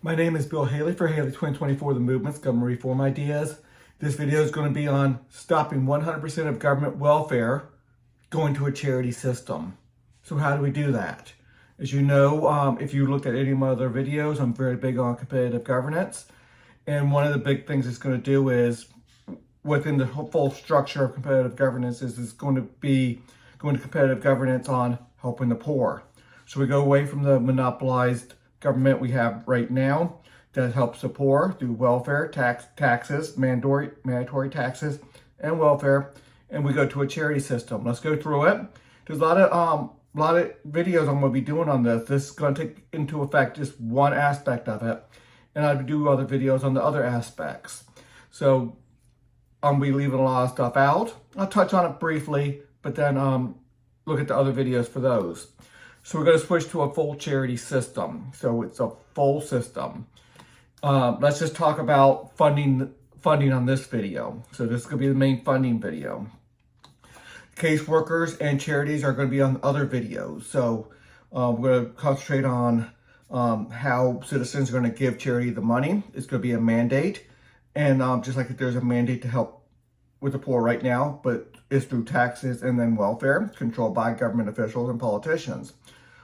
My name is Bill Haley for Haley 2024, The Movement's Government Reform Ideas. This video is going to be on stopping 100% of government welfare going to a charity system. So how do we do that? As you know, if you looked at any of my other videos, I'm very big on competitive governance. And one of the big things it's going to do is, within the full structure of competitive governance, is it's going to be going to competitive governance on helping the poor. So we go away from the monopolized government we have right now that helps the poor through welfare, taxes, mandatory taxes, and welfare, and we go to a charity system. Let's go through it. There's a lot of videos I'm going to be doing on this. This is going to take into effect just one aspect of it, and I'll do other videos on the other aspects. So I'll be leaving a lot of stuff out. I'll touch on it briefly, but then look at the other videos for those. So we're going to switch to a full charity system. So it's a full system. Let's just talk about funding on this video. So this is going to be the main funding video. Caseworkers and charities are going to be on other videos. So we're going to concentrate on how citizens are going to give charity the money. It's going to be a mandate. And just like there's a mandate to help with the poor right now, but it's through taxes and then welfare, controlled by government officials and politicians.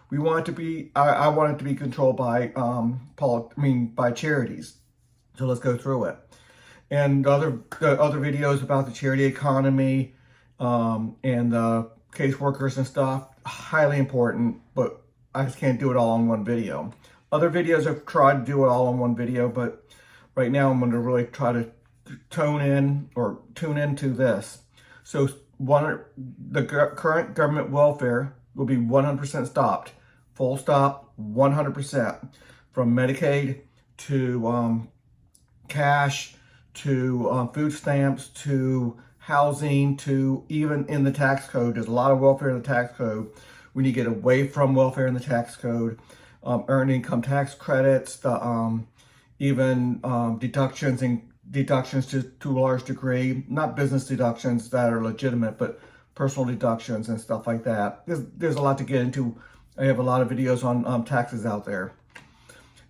We want it to be, I want it to be controlled by, by charities. So let's go through it. And the other videos about the charity economy and the caseworkers and stuff, highly important, but I just can't do it all in one video. Other videos I've tried to do it all in one video, but right now I'm going to really try to tune into this. So the current government welfare will be 100% stopped. Full stop, 100%. From Medicaid to cash to food stamps to housing to even in the tax code. There's a lot of welfare in the tax code. We need to get away from welfare in the tax code. Earned income tax credits, even deductions to a large degree, not business deductions that are legitimate, but personal deductions and stuff like that. There's a lot to get into. I have a lot of videos on taxes out there.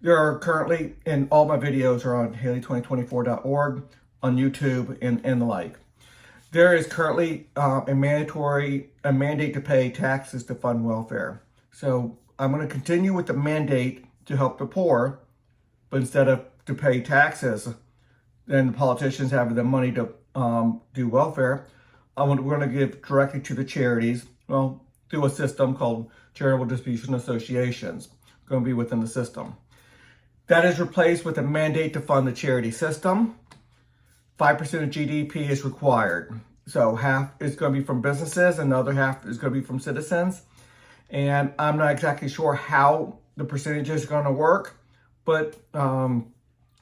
There are currently, and all my videos are on haley2024.org, on YouTube, and the like. There is currently a mandate to pay taxes to fund welfare. So I'm going to continue with the mandate to help the poor, but instead of to pay taxes, then the politicians have the money to do welfare. We're going to give directly to the charities, well, through a system called charitable distribution associations. Going to be within the system. That is replaced with a mandate to fund the charity system. 5% of GDP is required. So half is going to be from businesses and the other half is going to be from citizens. And I'm not exactly sure how the percentages are going to work, but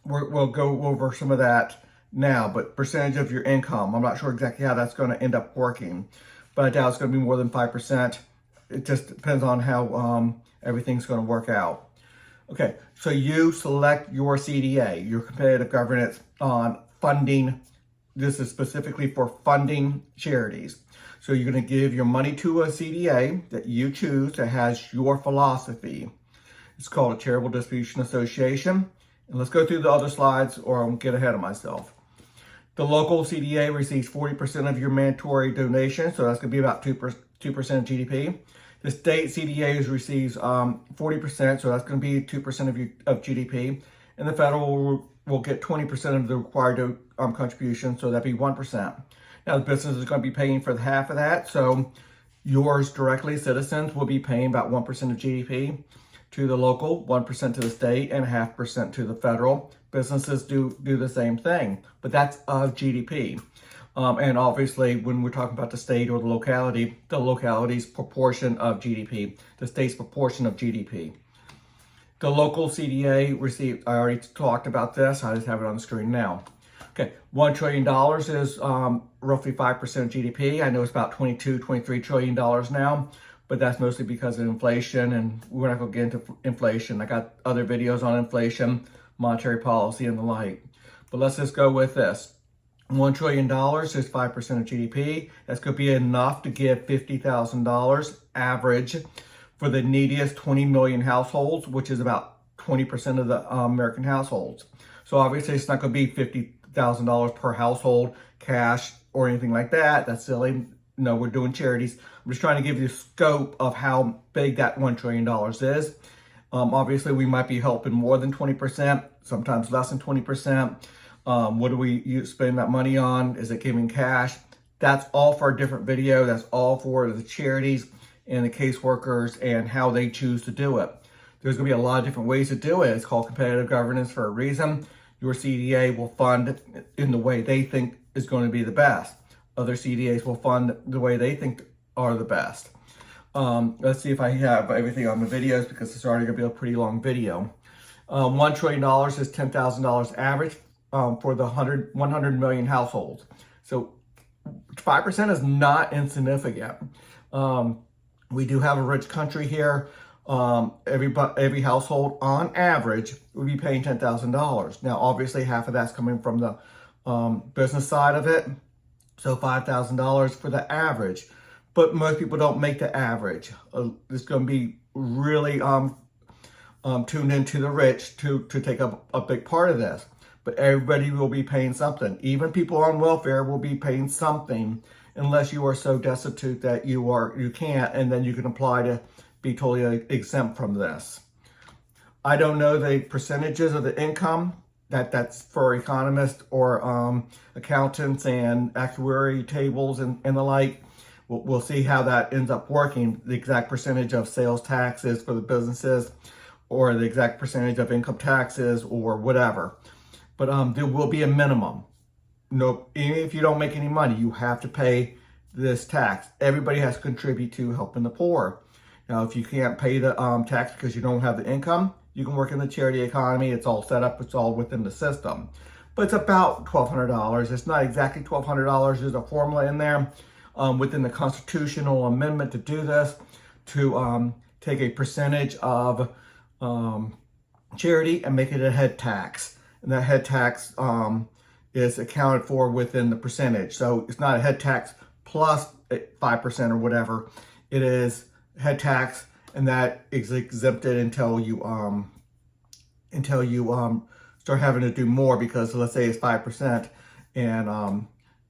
we'll go over some of that now. But percentage of your income, I'm not sure exactly how that's going to end up working, but I doubt it's going to be more than 5%. It just depends on how everything's going to work out. Okay, so you select your CDA, your competitive governance on funding. This is specifically for funding charities. So you're going to give your money to a CDA that you choose that has your philosophy. It's called a charitable distribution association. And let's go through the other slides or I'll get ahead of myself. The local CDA receives 40% of your mandatory donation, so that's going to be about 2% of GDP. The state CDA receives 40%, so that's going to be 2% of GDP. And the federal will get 20% of the required contribution, so that'd be 1%. Now the business is going to be paying for half of that, so yours directly, citizens, will be paying about 1% of GDP to the local, 1% to the state, and 0.5% to the federal. Businesses do the same thing, but that's of GDP. And obviously, when we're talking about the state or the locality's proportion of GDP, the state's proportion of GDP. The local CDA received, I already talked about this, I just have it on the screen now. Okay, $1 trillion is roughly 5% of GDP. I know it's about $23 trillion now, but that's mostly because of inflation, and we're not going to get into inflation. I got other videos on inflation, monetary policy, and the like. But let's just go with this. $1 trillion is 5% of GDP. That's going to be enough to give $50,000 average for the neediest 20 million households, which is about 20% of the American households. So obviously it's not going to be $50,000 per household cash or anything like that. That's silly. No, we're doing charities. I'm just trying to give you the scope of how big that $1 trillion is. Obviously, we might be helping more than 20%, sometimes less than 20%. What do we spend that money on? Is it giving cash? That's all for a different video. That's all for the charities and the caseworkers and how they choose to do it. There's going to be a lot of different ways to do it. It's called competitive governance for a reason. Your CDA will fund in the way they think is going to be the best. Other CDAs will fund the way they think are the best. Let's see if I have everything on the videos because it's already going to be a pretty long video. $1 trillion is $10,000 average for the 100 million households. So 5% is not insignificant. We do have a rich country here. Every household on average would be paying $10,000. Now, obviously, half of that's coming from the business side of it. So $5,000 for the average. But most people don't make the average. It's going to be really tuned into the rich to take up a big part of this. But everybody will be paying something. Even people on welfare will be paying something unless you are so destitute that you can't, and then you can apply to be totally exempt from this. I don't know the percentages of the income. That's for economists or accountants and actuary tables and the like. We'll see how that ends up working. The exact percentage of sales taxes for the businesses or the exact percentage of income taxes or whatever. But there will be a minimum. No, even if you don't make any money, you have to pay this tax. Everybody has to contribute to helping the poor. Now, if you can't pay the tax because you don't have the income, you can work in the charity economy. It's all set up. It's all within the system. But it's about $1,200. It's not exactly $1,200. There's a formula in there within the constitutional amendment to do this, to take a percentage of charity and make it a head tax. And that head tax is accounted for within the percentage. So it's not a head tax plus 5% or whatever. It is head tax, and that is exempted until you start having to do more, because let's say it's 5% and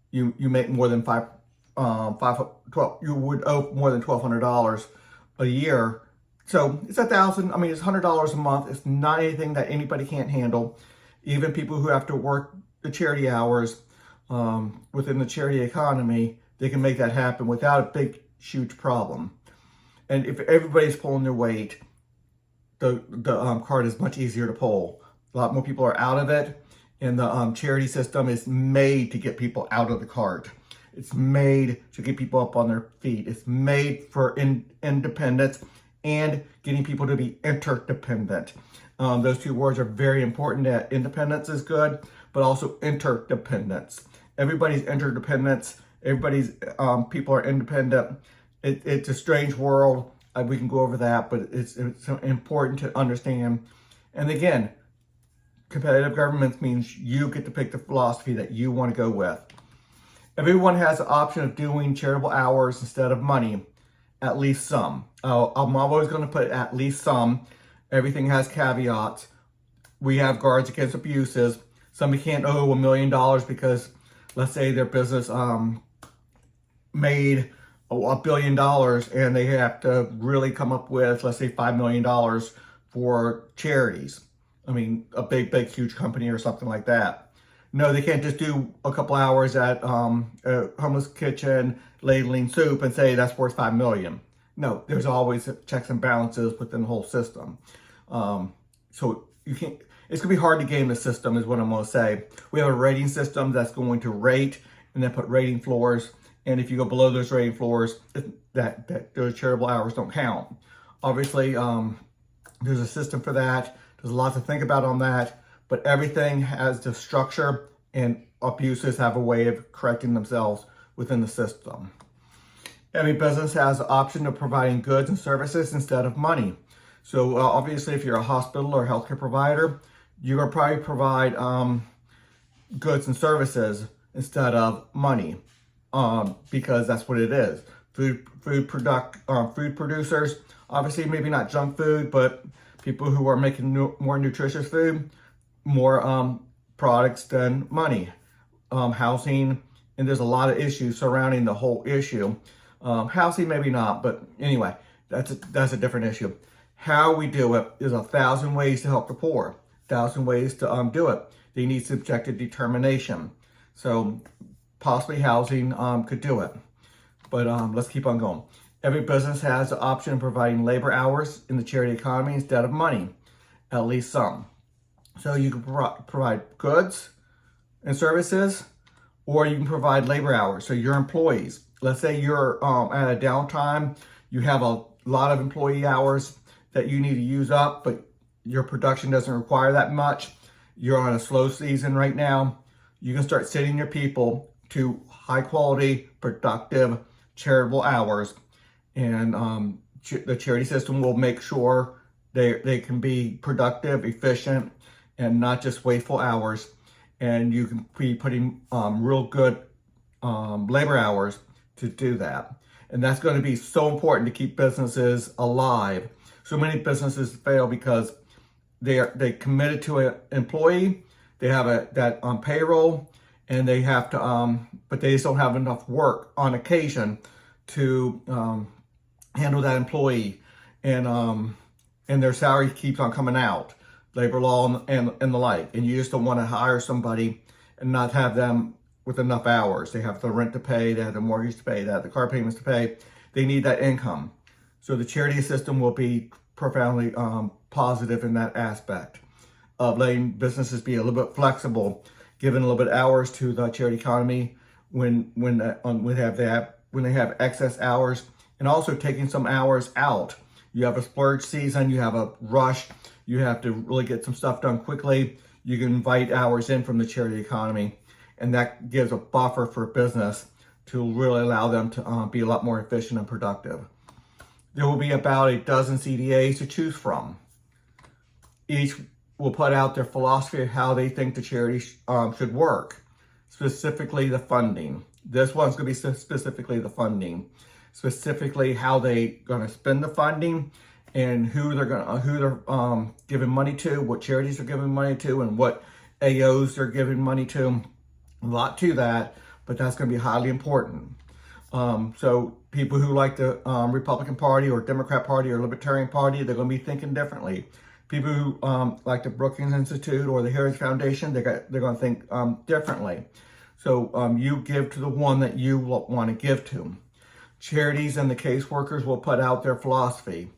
you make more than you would owe more than $1,200 a year. So it's $1,000. I mean, it's $100 a month. It's not anything that anybody can't handle. Even people who have to work the charity hours within the charity economy, they can make that happen without a big, huge problem. And if everybody's pulling their weight, the card is much easier to pull. A lot more people are out of it, and the charity system is made to get people out of the cart. It's made to get people up on their feet. It's made for independence and getting people to be interdependent. Those two words are very important. That independence is good, but also interdependence. Everybody's interdependence. Everybody's people are independent. It's a strange world. We can go over that, but it's important to understand. And again, competitive governance means you get to pick the philosophy that you want to go with. Everyone has the option of doing charitable hours instead of money, at least some. I'm always going to put at least some. Everything has caveats. We have guards against abuses. Somebody can't owe $1 million because, let's say, their business made $1 billion and they have to really come up with, let's say, $5 million for charities. I mean, a big, huge company or something like that. No, they can't just do a couple hours at a homeless kitchen ladling soup and say that's worth $5 million. No, there's always checks and balances within the whole system. So you can't. It's gonna be hard to game the system, is what I'm gonna say. We have a rating system that's going to rate and then put rating floors. And if you go below those rating floors, that those charitable hours don't count. Obviously, there's a system for that. There's a lot to think about on that. But everything has the structure, and abuses have a way of correcting themselves within the system. Every business has the option of providing goods and services instead of money. So obviously, if you're a hospital or healthcare provider, you're going to probably provide goods and services instead of money, because that's what it is. Food producers, obviously maybe not junk food, but People who are making more nutritious food, more products than money. Housing, and there's a lot of issues surrounding the whole issue. Housing, maybe not, but anyway, that's a different issue. How we do it is 1,000 ways to help the poor, 1,000 ways to do it. They need subjective determination. So possibly housing could do it. But let's keep on going. Every business has the option of providing labor hours in the charity economy instead of money, at least some. So you can provide goods and services, or you can provide labor hours. So your employees, let's say you're at a downtime, you have a lot of employee hours that you need to use up, but your production doesn't require that much. You're on a slow season right now. You can start sending your people to high quality, productive, charitable hours, and the charity system will make sure they can be productive, efficient, and not just wasteful hours. And you can be putting real good labor hours to do that. And that's going to be so important to keep businesses alive. So many businesses fail because they committed to an employee, they have that on payroll, and they have to, but they just don't have enough work on occasion to handle that employee, and their salary keeps on coming out, labor law and the like, and you just don't want to hire somebody and not have them with enough hours. They have the rent to pay, they have the mortgage to pay, they have the car payments to pay. They need that income. So the charity system will be profoundly positive in that aspect of letting businesses be a little bit flexible, giving a little bit hours to the charity economy when they have excess hours, and also taking some hours out. You have a splurge season, you have a rush, you have to really get some stuff done quickly. You can invite hours in from the charity economy, and that gives a buffer for business to really allow them to be a lot more efficient and productive. There will be about a dozen CDAs to choose from. Each will put out their philosophy of how they think the charity should work, specifically the funding. This one's going to be specifically the funding, specifically how they going to spend the funding, and who they're giving money to, what charities they're giving money to, and what AOs they're giving money to. A lot to that, but that's going to be highly important. So people who like the Republican Party or Democrat Party or Libertarian Party, they're going to be thinking differently. People who like the Brookings Institute or the Heritage Foundation, they're going to think differently. So you give to the one that you want to give to. Charities and the caseworkers will put out their philosophy.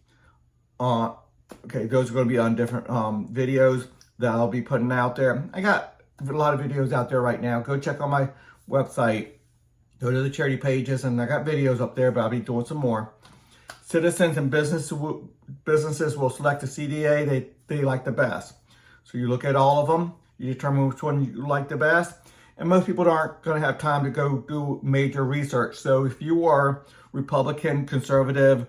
Okay, those are going to be on different videos that I'll be putting out there. I got a lot of videos out there right now. Go check on my website. Go to the charity pages, and I got videos up there, but I'll be doing some more. Citizens and businesses will select the CDA they like the best. So you look at all of them, you determine which one you like the best. And most people aren't going to have time to go do major research. So if you are Republican, conservative,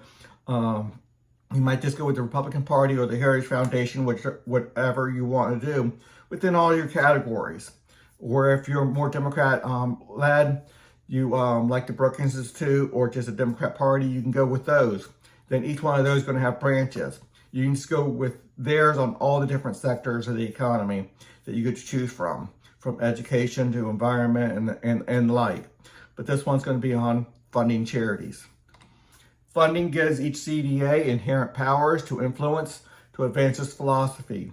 you might just go with the Republican Party or the Heritage Foundation, whatever you want to do within all your categories. Or if you're more Democrat-led, you like the Brookings Institute or just a Democrat Party, you can go with those. Then each one of those is going to have branches. You can just go with theirs on all the different sectors of the economy that you get to choose from education to environment and the like. But this one's going to be on funding charities. Funding gives each CDA inherent powers to influence, to advance its philosophy.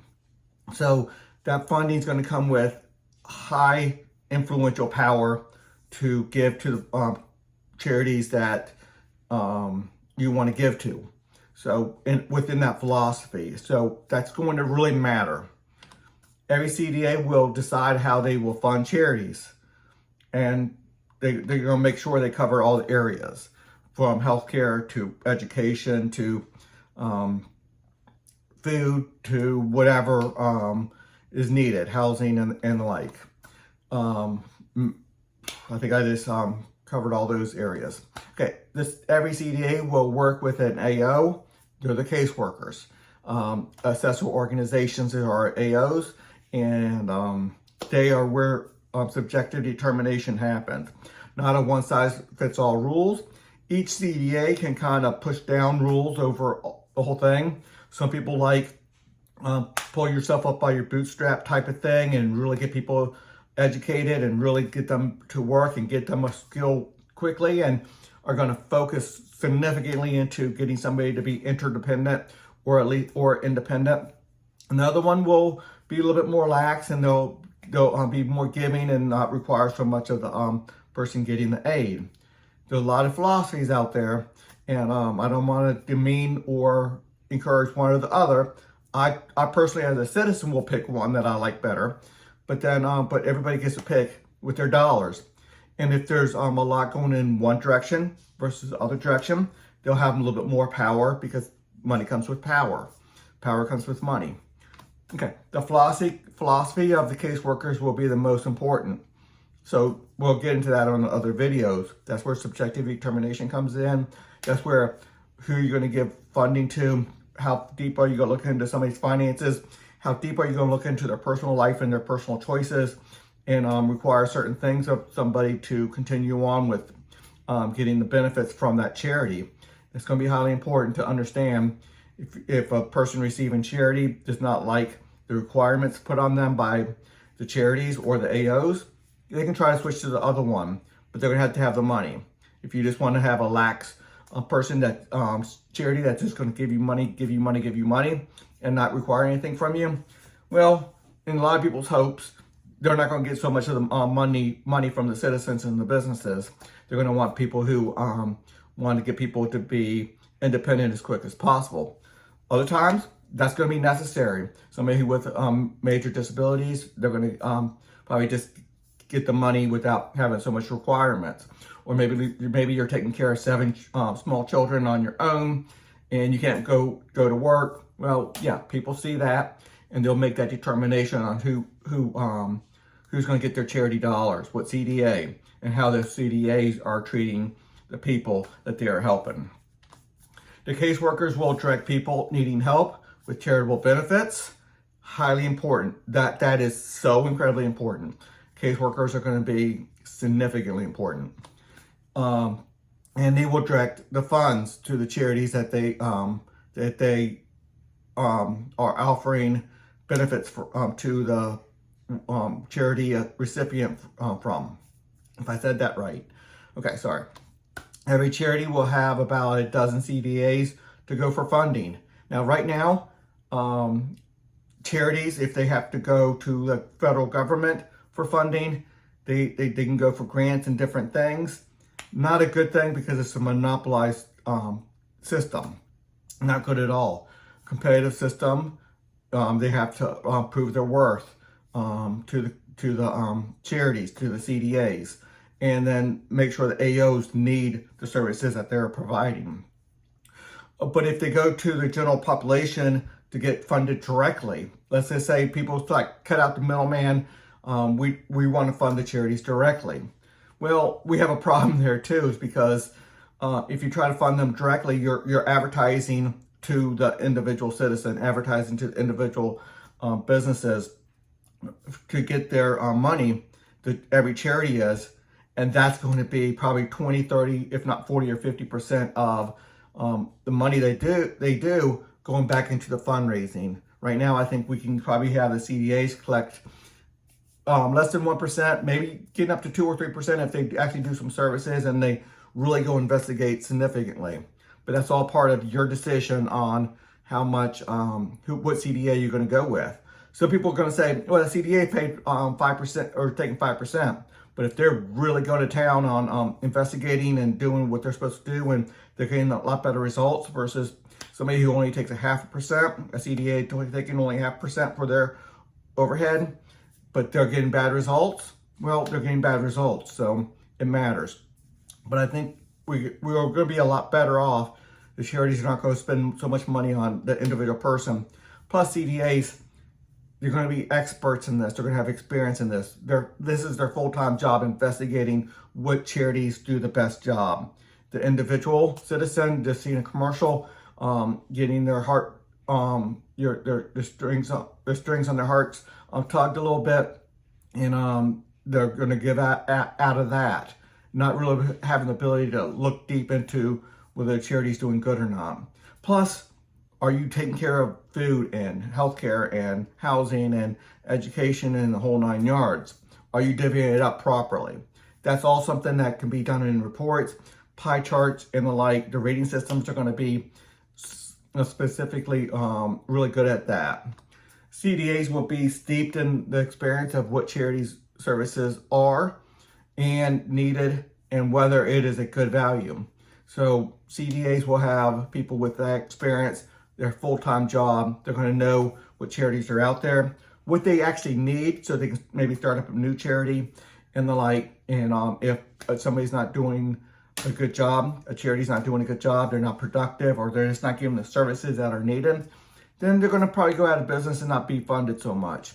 So that funding is going to come with high influential power to give to the charities that you want to give to. So within that philosophy. So that's going to really matter. Every CDA will decide how they will fund charities. And they're going to make sure they cover all the areas, from healthcare to education to food to whatever is needed, housing and the like. I think I just covered all those areas. Okay, every CDA will work with an AO. They're the caseworkers. Assessor organizations are AOs, and they are where subjective determination happens. Not a one-size-fits-all rules. Each CDA can kind of push down rules over the whole thing. Some people like pull yourself up by your bootstrap type of thing and really get people educated and really get them to work and get them a skill quickly, and are going to focus significantly into getting somebody to be interdependent or at least or independent. Another one will be a little bit more lax, and they'll be more giving and not require so much of the person getting the aid. There's a lot of philosophies out there, and I don't want to demean or encourage one or the other. I personally, as a citizen, will pick one that I like better, but then but everybody gets to pick with their dollars. And if there's a lot going in one direction versus the other direction, they'll have a little bit more power, because money comes with power. Power comes with money. Okay, the philosophy of the caseworkers will be the most important. So we'll get into that on the other videos. That's where subjective determination comes in. That's where who you're going to give funding to, how deep are you going to look into somebody's finances, how deep are you going to look into their personal life and their personal choices, and require certain things of somebody to continue on with getting the benefits from that charity. It's going to be highly important to understand if a person receiving charity does not like the requirements put on them by the charities or the AOs, they can try to switch to the other one, but they're going to have the money. If you just want to have a lax person that charity that's just going to give you money, and not require anything from you, well, in a lot of people's hopes, they're not going to get so much of the money from the citizens and the businesses. They're going to want people who want to get people to be independent as quick as possible. Other times, that's going to be necessary. Somebody with major disabilities, they're going to probably just get the money without having so much requirements. Or maybe you're taking care of 7 small children on your own, and you can't go to work. Well, yeah, people see that, and they'll make that determination on who's going to get their charity dollars, what CDA, and how the CDAs are treating the people that they are helping. The caseworkers will direct people needing help with charitable benefits. Highly important. That is so incredibly important. Caseworkers are going to be significantly important. And they will direct the funds to the charities that they are offering benefits for, to the charity recipient from. If I said that right. Okay, sorry. Every charity will have about a dozen CDAs to go for funding. Now, right now, charities, if they have to go to the federal government for funding, they can go for grants and different things. Not a good thing, because it's a monopolized system. Not good at all. Competitive system, they have to prove their worth to the charities, to the CDAs, and then make sure the AOs need the services that they're providing. But if they go to the general population to get funded directly, let's just say people like cut out the middleman, we want to fund the charities directly. Well, we have a problem there too, is because if you try to fund them directly, you're advertising to the individual citizen, advertising to individual businesses to get their money that every charity is, and that's going to be probably 20, 30, if not 40 or 50% of the money they do going back into the fundraising. Right now, I think we can probably have the CDAs collect less than 1%, maybe getting up to 2 or 3% if they actually do some services and they really go investigate significantly. But that's all part of your decision on how much, what CDA you're going to go with. So people are going to say, well, the CDA paid 5% or taking 5%. But if they're really going to town on investigating and doing what they're supposed to do, and they're getting a lot better results versus somebody who only takes a 0.5%, a CDA taking only 0.5% for their overhead, but they're getting bad results, well, they're getting bad results, so it matters. But I think we are going to be a lot better off. The charities are not going to spend so much money on the individual person. Plus CDAs, they're going to be experts in this. They're going to have experience in this. This is their full-time job, investigating what charities do the best job. The individual citizen just seeing a commercial, getting their heart, the strings on their hearts tugged a little bit, and they're going to give out of that, not really having the ability to look deep into whether the charity's doing good or not. Plus, Are you taking care of food and healthcare and housing and education and the whole 9 yards? Are you divvying it up properly? That's all something that can be done in reports, pie charts, and the like. The rating systems are going to be specifically really good at that. CDAs will be steeped in the experience of what charities services are and needed and whether it is a good value. So CDAs will have people with that experience, their full-time job. They're going to know what charities are out there, what they actually need, so they can maybe start up a new charity and the like. And if somebody's not doing a good job, a charity's not doing a good job, they're not productive, or they're just not giving the services that are needed, then they're going to probably go out of business and not be funded so much,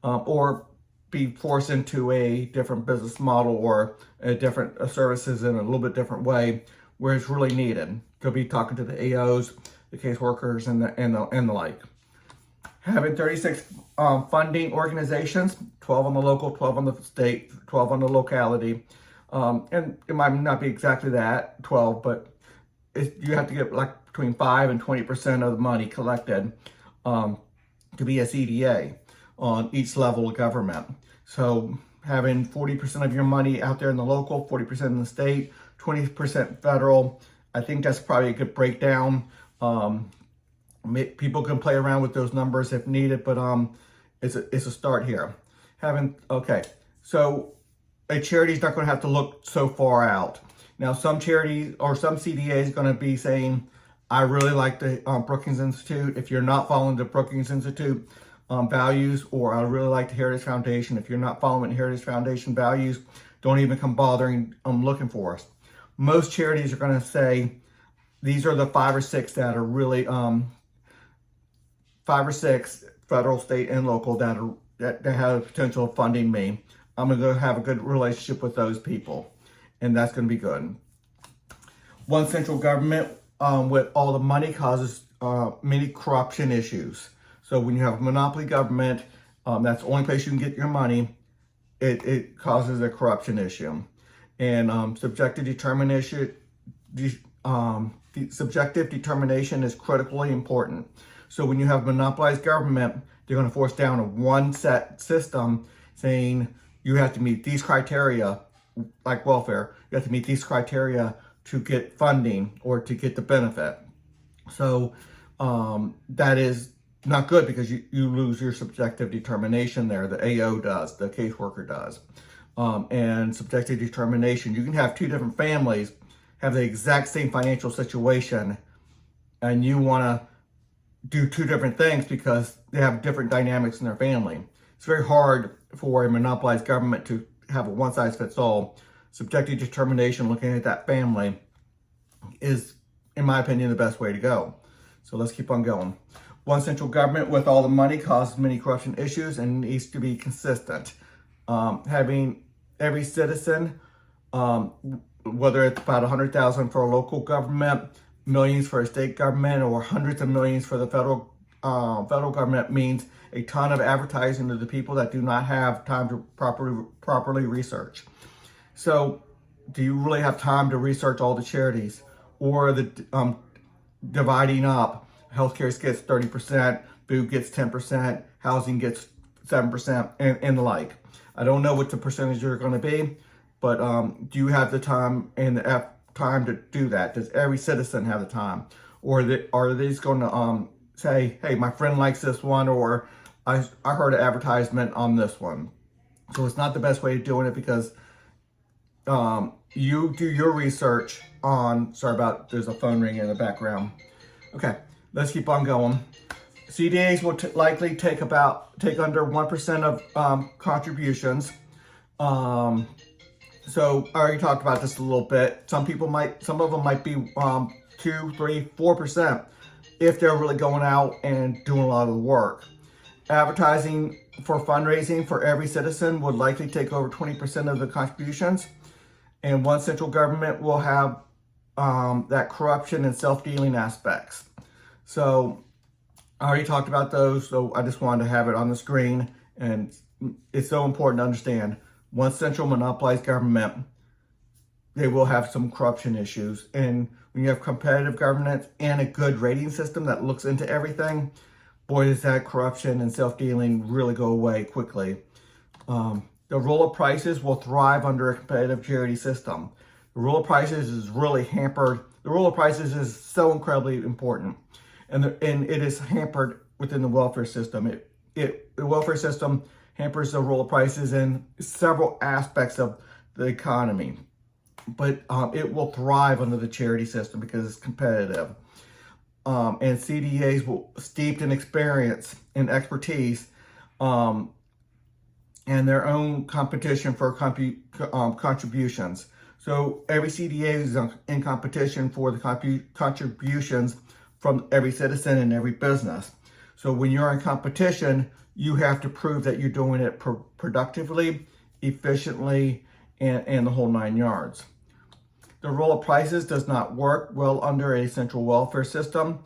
or be forced into a different business model or a different services in a little bit different way where it's really needed. Could be talking to the AOs, the caseworkers, and the like. Having 36 funding organizations, 12 on the local, 12 on the state, 12 on the locality. And it might not be exactly that, 12, but you have to get like between 5 and 20% of the money collected to be a CDA on each level of government. So having 40% of your money out there in the local, 40% in the state, 20% federal, I think that's probably a good breakdown. People can play around with those numbers if needed, but it's a start here. So a charity is not going to have to look so far out. Now, some charities or some CDAs is going to be saying, I really like the Brookings Institute. If you're not following the Brookings Institute values, or I really like the Heritage Foundation. If you're not following the Heritage Foundation values, don't even come bothering looking for us. Most charities are going to say, these are the 5 or 6 that are really 5 or 6 federal, state, and local that have the potential of funding me. I'm going to have a good relationship with those people, and that's going to be good. One central government with all the money causes many corruption issues. So when you have a monopoly government, that's the only place you can get your money. It causes a corruption issue. And subjective determination is critically important. So when you have monopolized government, they're going to force down a one set system saying you have to meet these criteria, like welfare. You have to meet these criteria to get funding or to get the benefit. So that is not good, because you lose your subjective determination there. The AO does, the caseworker does. And subjective determination, you can have 2 different families have the exact same financial situation, and you want to do 2 different things because they have different dynamics in their family. It's very hard for a monopolized government to have a one-size-fits-all. Subjective determination, looking at that family, is, in my opinion, the best way to go. So let's keep on going. One central government with all the money causes many corruption issues and needs to be consistent. Having every citizen, whether it's about 100,000 for a local government, millions for a state government, or hundreds of millions for the federal government, means a ton of advertising to the people that do not have time to properly research. So do you really have time to research all the charities, or the dividing up? Healthcare gets 30%, food gets 10%, housing gets 7%, and the like. I don't know what the percentage are going to be, but do you have the time and the time to do that? Does every citizen have the time? Or are they just going to say, hey, my friend likes this one, or I heard an advertisement on this one? So it's not the best way of doing it, because you do your research on, there's a phone ringing in the background. Okay, let's keep on going. CDAs will likely take under 1% of contributions. So I already talked about this a little bit. Some of them might be 2, 3, 4% if they're really going out and doing a lot of the work. Advertising for fundraising for every citizen would likely take over 20% of the contributions. And one central government will have that corruption and self-dealing aspects. So I already talked about those, so I just wanted to have it on the screen. And it's so important to understand. One central monopolized government they will have some corruption issues. And when you have competitive governance and a good rating system that looks into everything, boy, does that corruption and self-dealing really go away quickly. The rule of prices will thrive under a competitive charity system. The rule of prices is really hampered. The rule of prices is so incredibly important, and it is hampered within the welfare system. The welfare system hampers the rule of prices in several aspects of the economy, but it will thrive under the charity system because it's competitive. And CDAs will steeped in experience and expertise, and their own competition for contributions. So every CDA is in competition for the contributions from every citizen and every business. So when you're in competition, you have to prove that you're doing it productively, efficiently, and the whole 9 yards. The rule of prices does not work well under a central welfare system,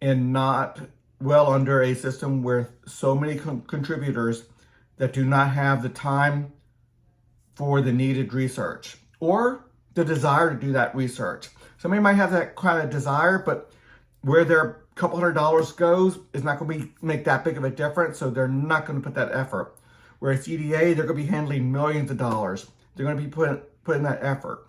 and not well under a system where so many contributors that do not have the time for the needed research or the desire to do that research. Somebody might have that kind of desire, but where their couple $100 goes is not going to make that big of a difference, so they're not going to put that effort. Whereas CDA, they're going to be handling millions of dollars. They're going to be putting that effort.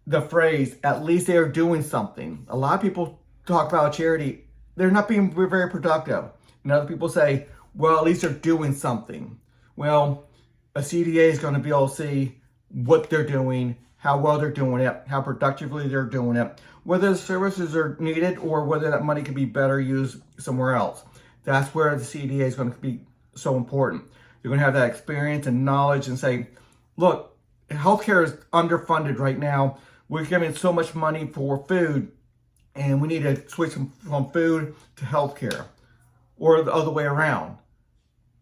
The phrase, at least they are doing something. A lot of people talk about charity, they're not being very productive. And other people say, well, at least they're doing something. Well, a CDA is going to be able to see what they're doing, how well they're doing it, how productively they're doing it, whether the services are needed or whether that money could be better used somewhere else. That's where the CDA is going to be so important. You're going to have that experience and knowledge and say, look, healthcare is underfunded right now. We're giving so much money for food, and we need to switch from food to healthcare, or the other way around.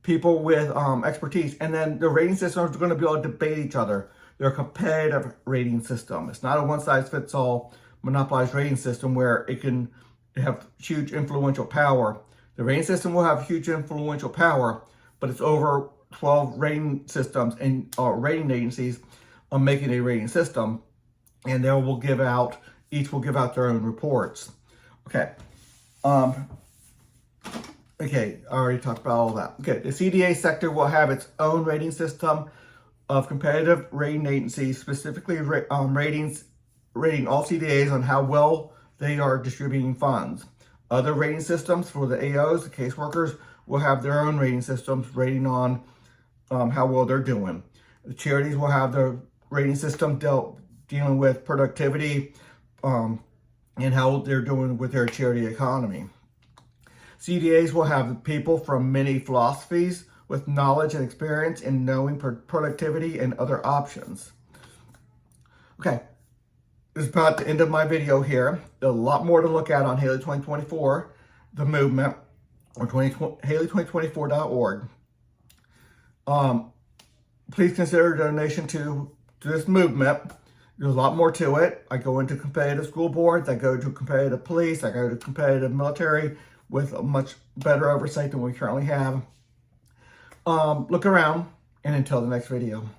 People with expertise, and then the rating systems are going to be able to debate each other. They're a competitive rating system. It's not a one-size-fits-all monopolized rating system where it can have huge influential power. The rating system will have huge influential power, but it's over 12 rating systems and rating agencies on making a rating system, and they will give out, each will give out their own reports. Okay. Okay, I already talked about all that. Okay, the CDA sector will have its own rating system of competitive rating agencies, specifically rating all CDAs on how well they are distributing funds. Other rating systems for the AOs, the caseworkers, will have their own rating systems rating on how well they're doing. The charities will have their rating system dealing with productivity and how they're doing with their charity economy. CDAs will have people from many philosophies with knowledge and experience in knowing productivity and other options. Okay, this is about the end of my video here. There's a lot more to look at on Haley 2024, the movement, or Haley2024.org. Please consider a donation to this movement. There's a lot more to it. I go into competitive school boards, I go to competitive police, I go to competitive military, with a much better oversight than we currently have. Look around, and until the next video.